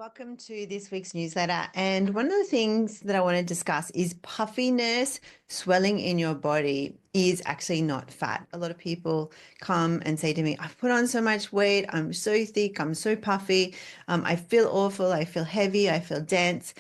Welcome to this week's newsletter. And one of the things that I want to discuss is puffiness, swelling in your body is actually not fat. A lot of people come and say to me, I've put on so much weight. I'm so thick. I'm so puffy. I feel awful. I feel heavy. I feel dense.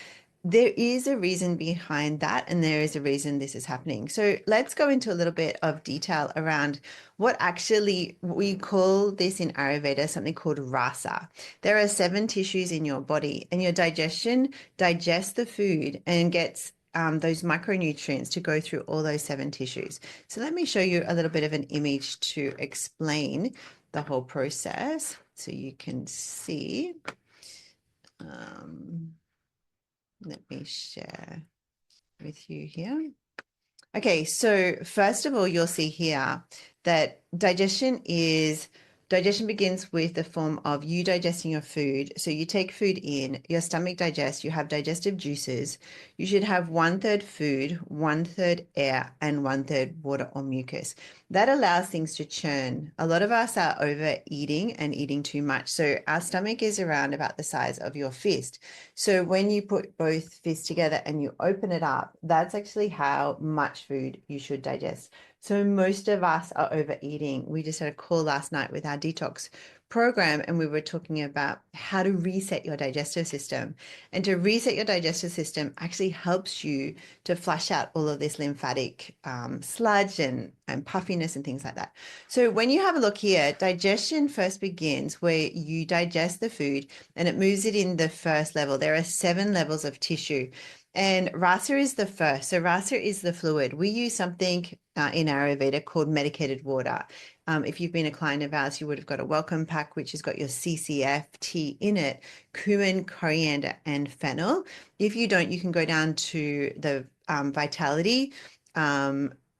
There is a reason behind that, and there is a reason this is happening. So let's go into a little bit of detail around what actually we call this in Ayurveda, something called rasa. There are 7 tissues in your body, and your digestion digests the food and gets those micronutrients to go through all those 7 tissues. So let me show you a little bit of an image to explain the whole process so you can see. Let me share with you here. Okay, so first of all, you'll see here that digestion begins with the form of you digesting your food. So you take food in, your stomach digests, you have digestive juices. You should have 1/3 food, 1/3 air, and 1/3 water or mucus. That allows things to churn. A lot of us are overeating and eating too much. So our stomach is around about the size of your fist. So when you put both fists together and you open it up, that's actually how much food you should digest. So most of us are overeating. We just had a call last night with our detox program, and we were talking about how to reset your digestive system. And to reset your digestive system actually helps you to flush out all of this lymphatic sludge and puffiness and things like that. So when you have a look here, digestion first begins where you digest the food and it moves it in the first level. There are 7 levels of tissue. And rasa is the first. So rasa is the fluid. We use something in Ayurveda called medicated water. If you've been a client of ours, you would have got a welcome pack, which has got your CCF tea in it, cumin, coriander, and fennel. If you don't, you can go down to the Vitality.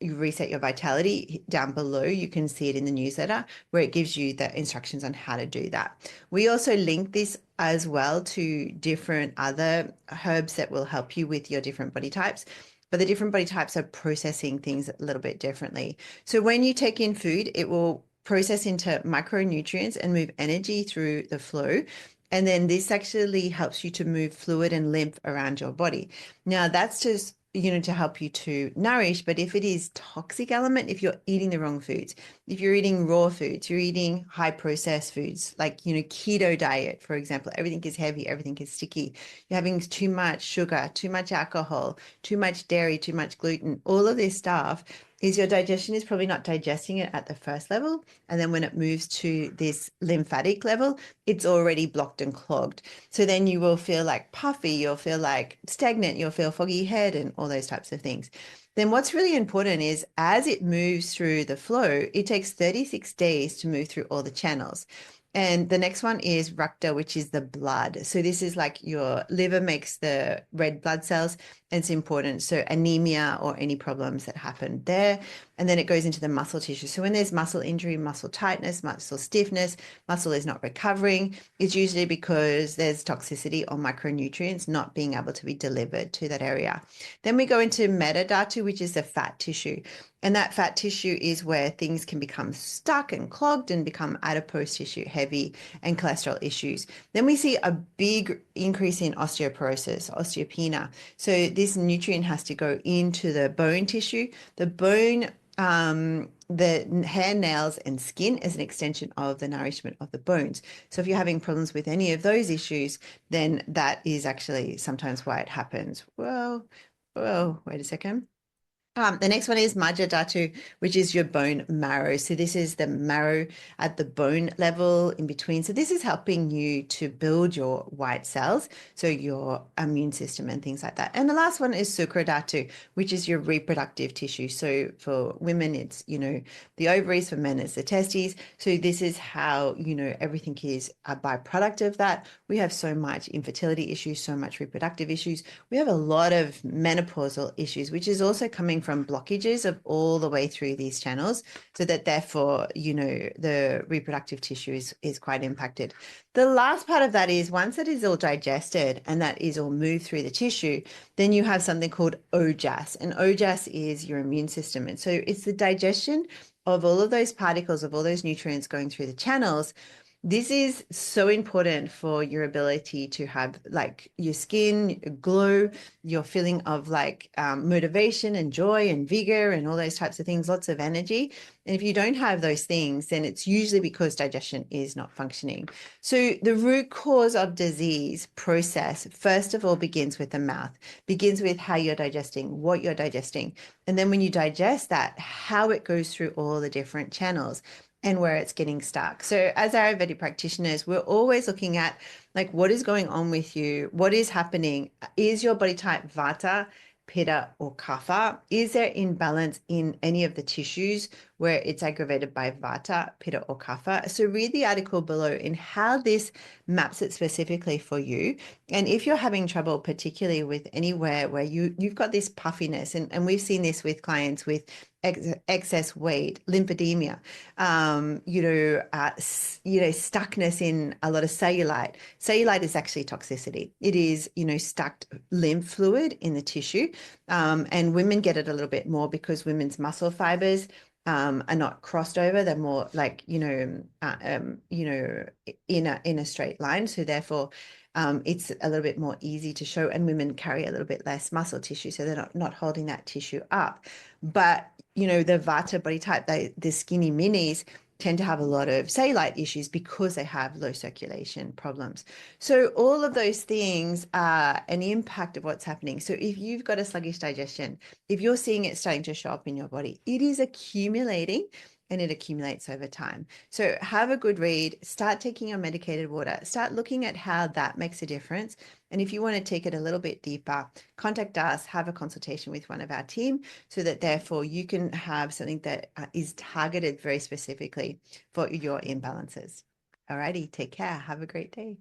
You reset your vitality down below. You can see it in the newsletter where it gives you the instructions on how to do that. We also link this as well to different other herbs that will help you with your different body types. But the different body types are processing things a little bit differently. So when you take in food, it will process into micronutrients and move energy through the flow. And then this actually helps you to move fluid and lymph around your body. Now, that's just to help you to nourish. But if it is toxic element, if you're eating the wrong foods, if you're eating raw foods, you're eating high processed foods, like, keto diet, for example, everything is heavy, everything is sticky. You're having too much sugar, too much alcohol, too much dairy, too much gluten, all of this stuff is your digestion is probably not digesting it at the first level. And then when it moves to this lymphatic level, it's already blocked and clogged. So then you will feel like puffy, you'll feel like stagnant, you'll feel foggy head and all those types of things. Then what's really important is as it moves through the flow, it takes 36 days to move through all the channels. And the next one is Rakta, which is the blood. So this is like your liver makes the red blood cells, and it's important. So anemia or any problems that happen there. And then it goes into the muscle tissue. So when there's muscle injury, muscle tightness, muscle stiffness, muscle is not recovering, it's usually because there's toxicity or micronutrients not being able to be delivered to that area. Then we go into metadhatu, which is the fat tissue. And that fat tissue is where things can become stuck and clogged and become adipose tissue, heavy, and cholesterol issues. Then we see a big increase in osteoporosis, osteopenia. So this nutrient has to go into the bone tissue. The bone, the hair, nails, and skin is an extension of the nourishment of the bones. So if you're having problems with any of those issues, then that is actually sometimes why it happens. Whoa, wait a second. The next one is Majja, which is your bone marrow. So this is the marrow at the bone level in between. So this is helping you to build your white cells, so your immune system and things like that. And the last one is Sukra, which is your reproductive tissue. So for women, it's, the ovaries. For men, it's the testes. So this is how, everything is a byproduct of that. We have so much infertility issues, so much reproductive issues. We have a lot of menopausal issues, which is also coming from blockages of all the way through these channels, so that therefore, the reproductive tissue is quite impacted. The last part of that is once it is all digested and that is all moved through the tissue, then you have something called ojas, and ojas is your immune system. And so it's the digestion of all of those particles, of all those nutrients going through the channels This is so important for your ability to have like your skin glow, your feeling of like motivation and joy and vigor and all those types of things, lots of energy. And if you don't have those things, then it's usually because digestion is not functioning. So the root cause of disease process, first of all, begins with the mouth, begins with how you're digesting, what you're digesting. And then when you digest that, how it goes through all the different channels and where it's getting stuck. So as Ayurvedic practitioners, we're always looking at like what is going on with you, what is happening. Is your body type Vata, Pitta, or Kapha? Is there imbalance in any of the tissues where it's aggravated by Vata, Pitta, or Kapha? So read the article below in how this maps it specifically for you. And if you're having trouble, particularly with anywhere where you've got this puffiness, and we've seen this with clients with excess weight, lymphedema, stuckness in a lot of cellulite. Cellulite is actually toxicity. It is, stuck lymph fluid in the tissue. And women get it a little bit more because women's muscle fibers are not crossed over. They're more like, in a straight line. So therefore, it's a little bit more easy to show, and women carry a little bit less muscle tissue, so they're not holding that tissue up. But the Vata body type, the skinny minis tend to have a lot of cellulite issues because they have low circulation problems. So all of those things are an impact of what's happening. So if you've got a sluggish digestion, if you're seeing it starting to show up in your body, it is accumulating, and it accumulates over time. So have a good read, start taking your medicated water, start looking at how that makes a difference. And if you want to take it a little bit deeper, contact us, have a consultation with one of our team so that therefore you can have something that is targeted very specifically for your imbalances. All righty, take care. Have a great day.